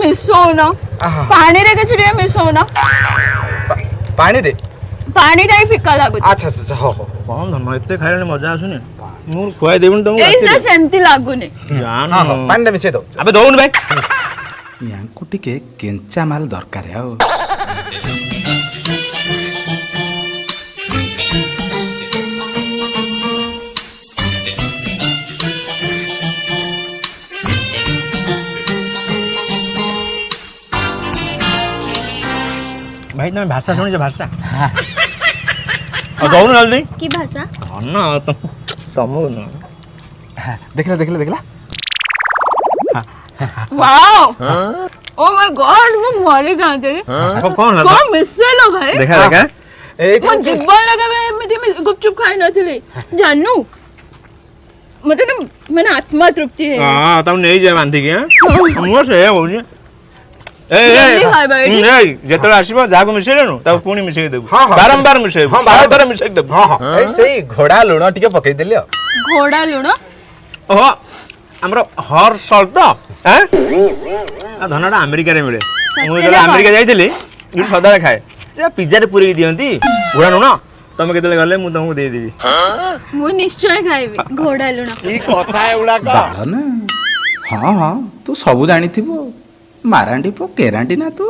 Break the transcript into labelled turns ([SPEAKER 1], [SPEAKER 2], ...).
[SPEAKER 1] मिसौना पानी रे के छिड़े मिसौना
[SPEAKER 2] पानी रे
[SPEAKER 1] पानी टाइप फिका लागु
[SPEAKER 2] अच्छा अच्छा हो हो
[SPEAKER 3] कौन धन एते खाइले मजा आसुनी मु कोइ देबुन तुम
[SPEAKER 1] एइसा सेंती लागुने
[SPEAKER 3] जान
[SPEAKER 2] हां हां पानी मिसे दो
[SPEAKER 3] अबे दौन भाई
[SPEAKER 4] यांकु टिके केंचा माल दरकार है
[SPEAKER 3] भाई तुम भाषा सुनी भाषा दौन जल्दी
[SPEAKER 1] की भाषा
[SPEAKER 3] ना तुम
[SPEAKER 2] देखला देखला देखला
[SPEAKER 1] वाओ ओ माय गॉड मैं मर जाते
[SPEAKER 3] कौन है
[SPEAKER 1] कौन मिसेलो भाई
[SPEAKER 3] देखा देखा
[SPEAKER 1] मैं जीवन लगा मैं एमिति गुपचुप खाई नथिले जानू मतलब मैंने आत्मा तृप्ति है
[SPEAKER 3] हां तुम नहीं जे बांधी के मो से हो जेतला आसीबो जागो मिसेलेनु ता पुनी मिसे देबो बारंबार मिसे बारंबार मिसे देबो
[SPEAKER 2] हां हां ए सेही घोड़ा लुण टिके पकई देलियो
[SPEAKER 1] घोड़ा लुण
[SPEAKER 3] ओहो हमरो हर साल तो हैं धनडा अमेरिका रे मिले मु जेतला अमेरिका जाईथिली इउ सदा खाए जे पिज्जा रे पूरी दियंती घोड़ा लुण तमे केतले गले मु तुमको दे देबी
[SPEAKER 1] मु निश्चय खाइबी घोड़ा लुण
[SPEAKER 3] ई कथा एउला का
[SPEAKER 4] बाळन हां हां तू सब जानि थिबो मारांडी पो केरांडी ना तू